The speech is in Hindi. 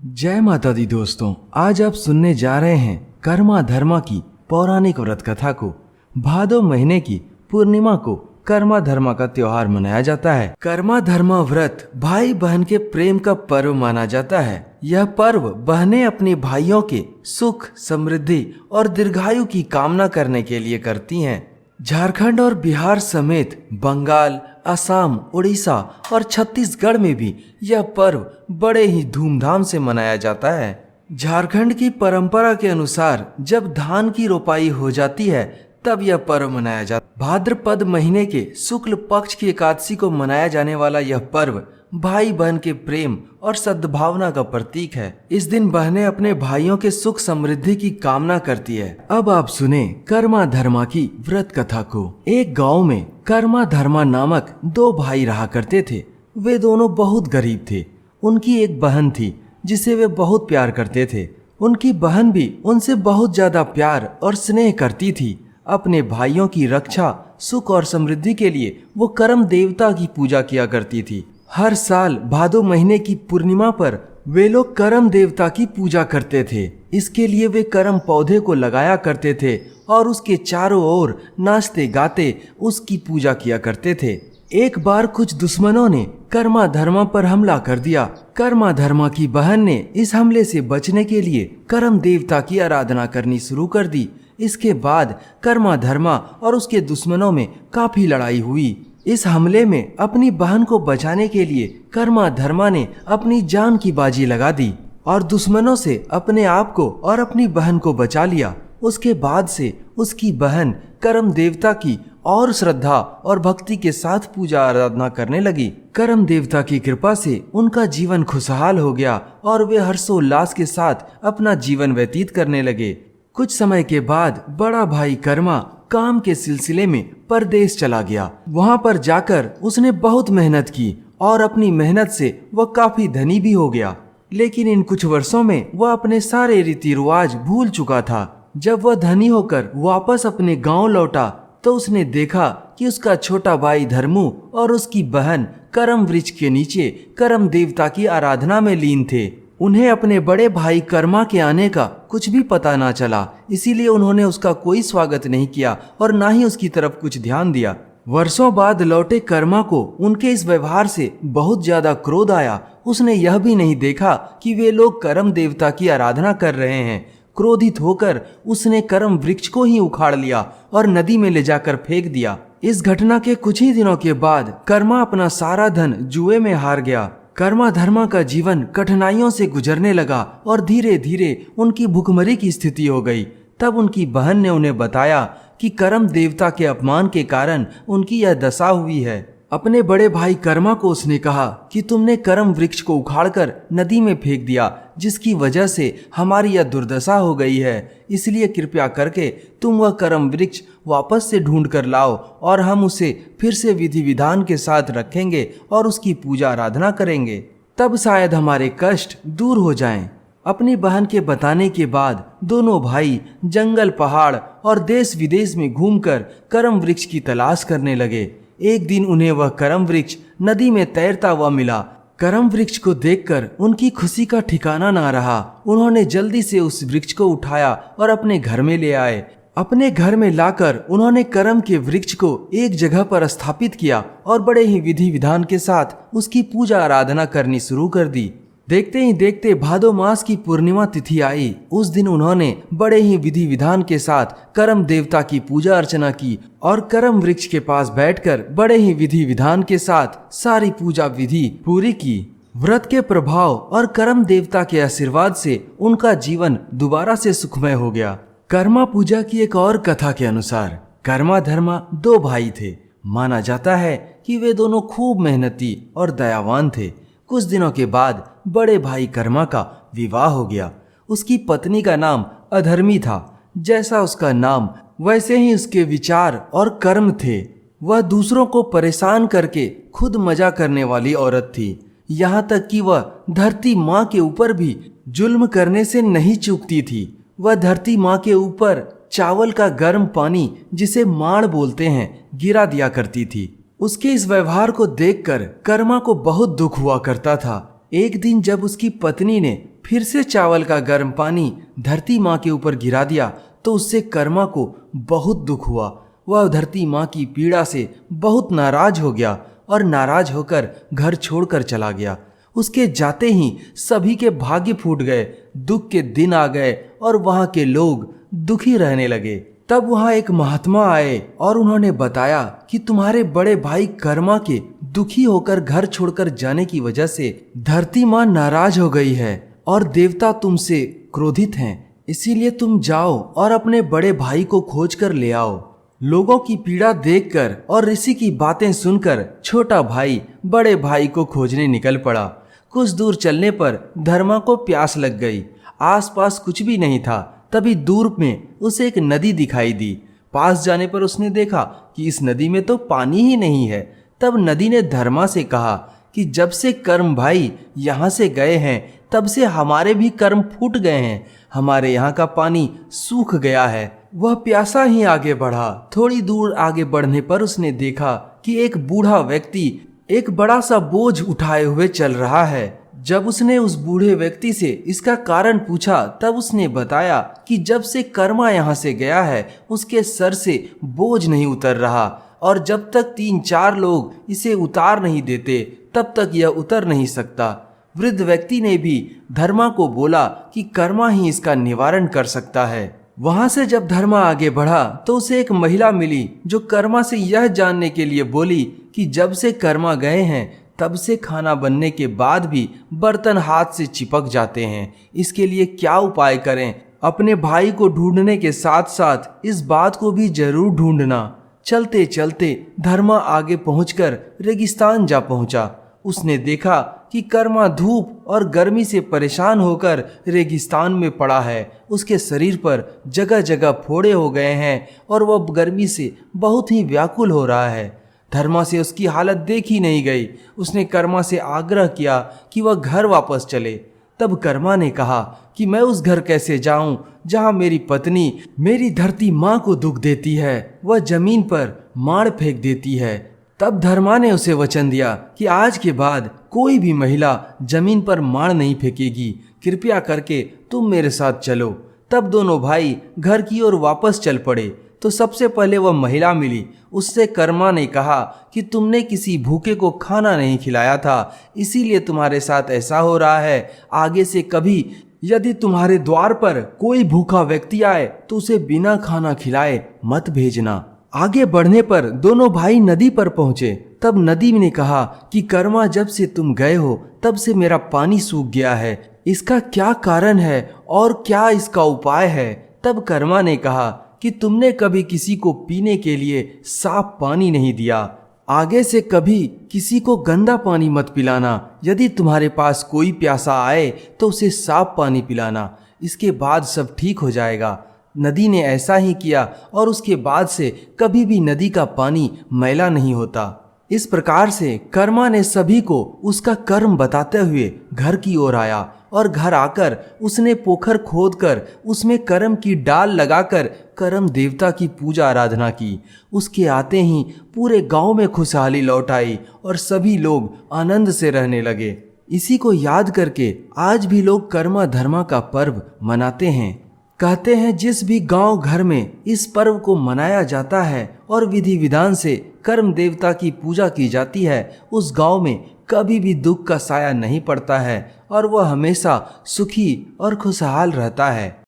जय माता दी दोस्तों, आज आप सुनने जा रहे हैं कर्मा धर्मा की पौराणिक व्रत कथा को। भादो महीने की पूर्णिमा को कर्मा धर्मा का त्योहार मनाया जाता है। कर्मा धर्मा व्रत भाई बहन के प्रेम का पर्व माना जाता है। यह पर्व बहनें अपने भाइयों के सुख, समृद्धि और दीर्घायु की कामना करने के लिए करती हैं। झारखंड और बिहार समेत बंगाल, असम, उड़ीसा और छत्तीसगढ़ में भी यह पर्व बड़े ही धूमधाम से मनाया जाता है। झारखंड की परंपरा के अनुसार जब धान की रोपाई हो जाती है तब यह पर्व मनाया जाता है। भाद्रपद महीने के शुक्ल पक्ष की एकादशी को मनाया जाने वाला यह पर्व भाई बहन के प्रेम और सद्भावना का प्रतीक है। इस दिन बहनें अपने भाइयों के सुख समृद्धि की कामना करती है। अब आप सुने कर्मा धर्मा की व्रत कथा को। एक गांव में कर्मा धर्मा नामक दो भाई रहा करते थे। वे दोनों बहुत गरीब थे। उनकी एक बहन थी जिसे वे बहुत प्यार करते थे। उनकी बहन भी उनसे बहुत ज्यादा प्यार और स्नेह करती थी। अपने भाइयों की रक्षा, सुख और समृद्धि के लिए वो कर्म देवता की पूजा किया करती थी। हर साल भादो महीने की पूर्णिमा पर वे लोग कर्म देवता की पूजा करते थे। इसके लिए वे कर्म पौधे को लगाया करते थे और उसके चारों ओर नाचते गाते उसकी पूजा किया करते थे। एक बार कुछ दुश्मनों ने कर्मा धर्मा पर हमला कर दिया। कर्मा धर्मा की बहन ने इस हमले से बचने के लिए कर्म देवता की आराधना करनी शुरू कर दी। इसके बाद कर्मा धर्मा और उसके दुश्मनों में काफी लड़ाई हुई। इस हमले में अपनी बहन को बचाने के लिए कर्मा धर्मा ने अपनी जान की बाजी लगा दी और दुश्मनों से अपने आप को और अपनी बहन को बचा लिया। उसके बाद से उसकी बहन कर्म देवता की और श्रद्धा और भक्ति के साथ पूजा आराधना करने लगी। कर्म देवता की कृपा से उनका जीवन खुशहाल हो गया और वे हर्षोल्लास के साथ अपना जीवन व्यतीत करने लगे। कुछ समय के बाद बड़ा भाई कर्मा काम के सिलसिले में परदेश चला गया। वहां पर जाकर उसने बहुत मेहनत की और अपनी मेहनत से वह काफी धनी भी हो गया। लेकिन इन कुछ वर्षों में वह अपने सारे रीति रिवाज भूल चुका था। जब वह धनी होकर वापस अपने गांव लौटा तो उसने देखा कि उसका छोटा भाई धर्मू और उसकी बहन कर्म वृक्ष के नीचे कर्म देवता की आराधना में लीन थे। उन्हें अपने बड़े भाई कर्मा के आने का कुछ भी पता ना चला, इसीलिए उन्होंने उसका कोई स्वागत नहीं किया और ना ही उसकी तरफ कुछ ध्यान दिया। वर्षों बाद लौटे कर्मा को उनके इस व्यवहार से बहुत ज्यादा क्रोध आया। उसने यह भी नहीं देखा कि वे लोग कर्म देवता की आराधना कर रहे हैं। क्रोधित होकर उसने कर्म वृक्ष को ही उखाड़ लिया और नदी में ले जाकर फेंक दिया। इस घटना के कुछ ही दिनों के बाद कर्मा अपना सारा धन जुए में हार गया। कर्मा धर्मा का जीवन कठिनाइयों से गुजरने लगा और धीरे धीरे उनकी भुखमरी की स्थिति हो गई। तब उनकी बहन ने उन्हें बताया कि कर्म देवता के अपमान के कारण उनकी यह दशा हुई है। अपने बड़े भाई कर्मा को उसने कहा कि तुमने कर्म वृक्ष को उखाड़कर नदी में फेंक दिया, जिसकी वजह से हमारी यह दुर्दशा हो गई है। इसलिए कृपया करके तुम वह कर्म वृक्ष वापस से ढूंढ कर लाओ और हम उसे फिर से विधि विधान के साथ रखेंगे और उसकी पूजा आराधना करेंगे। तब शायद हमारे कष्ट दूर हो जाएं। अपनी बहन के बताने के बाद दोनों भाई जंगल, पहाड़ और देश विदेश में घूमकर कर्म वृक्ष की तलाश करने लगे। एक दिन उन्हें वह कर्म वृक्ष नदी में तैरता हुआ मिला। कर्म वृक्ष को देखकर उनकी खुशी का ठिकाना ना रहा। उन्होंने जल्दी से उस वृक्ष को उठाया और अपने घर में ले आए। अपने घर में लाकर उन्होंने कर्म के वृक्ष को एक जगह पर स्थापित किया और बड़े ही विधि विधान के साथ उसकी पूजा आराधना करनी शुरू कर दी। देखते ही देखते भादो मास की पूर्णिमा तिथि आई। उस दिन उन्होंने बड़े ही विधि विधान के साथ कर्म देवता की पूजा अर्चना की और कर्म वृक्ष के पास बैठकर बड़े ही विधि विधान के साथ सारी पूजा विधि पूरी की। व्रत के प्रभाव और कर्म देवता के आशीर्वाद से उनका जीवन दोबारा से सुखमय हो गया। कर्मा पूजा की एक और कथा के अनुसार कर्मा धर्मा दो भाई थे। माना जाता है कि वे दोनों खूब मेहनती और दयावान थे। कुछ दिनों के बाद बड़े भाई कर्मा का विवाह हो गया। उसकी पत्नी का नाम अधर्मी था। जैसा उसका नाम वैसे ही उसके विचार और कर्म थे। वह दूसरों को परेशान करके खुद मजा करने वाली औरत थी। यहाँ तक कि वह धरती माँ के ऊपर भी जुल्म करने से नहीं चूकती थी। वह धरती माँ के ऊपर चावल का गर्म पानी, जिसे माड़ बोलते हैं, गिरा दिया करती थी। उसके इस व्यवहार को देखकर कर्मा को बहुत दुख हुआ करता था। एक दिन जब उसकी पत्नी ने फिर से चावल का गर्म पानी धरती माँ के ऊपर गिरा दिया तो उससे कर्मा को बहुत दुख हुआ। वह धरती माँ की पीड़ा से बहुत नाराज हो गया और नाराज होकर घर छोड़कर चला गया। उसके जाते ही सभी के भाग्य फूट गए, दुख के दिन आ गए और वहाँ के लोग दुखी रहने लगे। तब वहाँ एक महात्मा आए और उन्होंने बताया कि तुम्हारे बड़े भाई कर्मा के दुखी होकर घर छोड़कर जाने की वजह से धरती माँ नाराज हो गई है और देवता तुमसे क्रोधित हैं। इसीलिए तुम जाओ और अपने बड़े भाई को खोज कर ले आओ। लोगों की पीड़ा देखकर और ऋषि की बातें सुनकर छोटा भाई बड़े भाई को खोजने निकल पड़ा। कुछ दूर चलने पर धर्मा को प्यास लग गई। आसपास कुछ भी नहीं था। तभी दूर में उसे एक नदी दिखाई दी। पास जाने पर उसने देखा कि इस नदी में तो पानी ही नहीं है। तब नदी ने धर्मा से कहा कि जब से कर्म भाई यहाँ से गए हैं तब से हमारे भी कर्म फूट गए हैं, हमारे यहाँ का पानी सूख गया है। वह प्यासा ही आगे बढ़ा। थोड़ी दूर आगे बढ़ने पर उसने देखा कि एक बूढ़ा व्यक्ति एक बड़ा सा बोझ उठाए हुए चल रहा है। जब उसने उस बूढ़े व्यक्ति से इसका कारण पूछा तब उसने बताया कि जब से कर्मा यहाँ से गया है उसके सर से बोझ नहीं उतर रहा और जब तक 3-4 लोग इसे उतार नहीं देते तब तक यह उतर नहीं सकता। वृद्ध व्यक्ति ने भी धर्मा को बोला कि कर्मा ही इसका निवारण कर सकता है। वहां से जब धर्मा आगे बढ़ा तो उसे एक महिला मिली जो कर्मा से यह जानने के लिए बोली कि जब से कर्मा गए हैं तब से खाना बनने के बाद भी बर्तन हाथ से चिपक जाते हैं। इसके लिए क्या उपाय करें? अपने भाई को ढूंढने के साथ साथ इस बात को भी जरूर ढूंढना। चलते चलते धर्मा आगे पहुंचकर रेगिस्तान जा पहुंचा। उसने देखा कि कर्मा धूप और गर्मी से परेशान होकर रेगिस्तान में पड़ा है। उसके शरीर पर जगह जगह फोड़े हो गए हैं और वह गर्मी से बहुत ही व्याकुल हो रहा है। धर्मा से उसकी हालत देखी नहीं गई। उसने कर्मा से आग्रह किया कि वह घर वापस चले। तब कर्मा ने कहा कि मैं उस घर कैसे जाऊं जहां मेरी पत्नी मेरी धरती माँ को दुख देती है, वह जमीन पर माड़ फेंक देती है। तब धर्मा ने उसे वचन दिया कि आज के बाद कोई भी महिला जमीन पर माड़ नहीं फेंकेगी, कृपया करके तुम मेरे साथ चलो। तब दोनों भाई घर की ओर वापस चल पड़े तो सबसे पहले वह महिला मिली। उससे कर्मा ने कहा कि तुमने किसी भूखे को खाना नहीं खिलाया था, इसीलिए तुम्हारे साथ ऐसा हो रहा है। आगे से कभी यदि तुम्हारे द्वार पर कोई भूखा व्यक्ति आए तो उसे बिना खाना खिलाए मत भेजना। आगे बढ़ने पर दोनों भाई नदी पर पहुंचे। तब नदी ने कहा कि कर्मा जब से तुम गए हो तब से मेरा पानी सूख गया है, इसका क्या कारण है और क्या इसका उपाय है? तब कर्मा ने कहा कि तुमने कभी किसी को पीने के लिए साफ पानी नहीं दिया। आगे से कभी किसी को गंदा पानी मत पिलाना। यदि तुम्हारे पास कोई प्यासा आए तो उसे साफ पानी पिलाना, इसके बाद सब ठीक हो जाएगा। नदी ने ऐसा ही किया और उसके बाद से कभी भी नदी का पानी मैला नहीं होता। इस प्रकार से कर्मा ने सभी को उसका कर्म बताते हुए घर की ओर आया और घर आकर उसने पोखर खोदकर उसमें कर्म की डाल लगाकर कर्म देवता की पूजा आराधना की। उसके आते ही पूरे गांव में खुशहाली लौट आई और सभी लोग आनंद से रहने लगे। इसी को याद करके आज भी लोग कर्मा धर्मा का पर्व मनाते हैं। कहते हैं जिस भी गांव घर में इस पर्व को मनाया जाता है और विधि विधान से कर्म देवता की पूजा की जाती है, उस गांव में कभी भी दुख का साया नहीं पड़ता है और वह हमेशा सुखी और खुशहाल रहता है।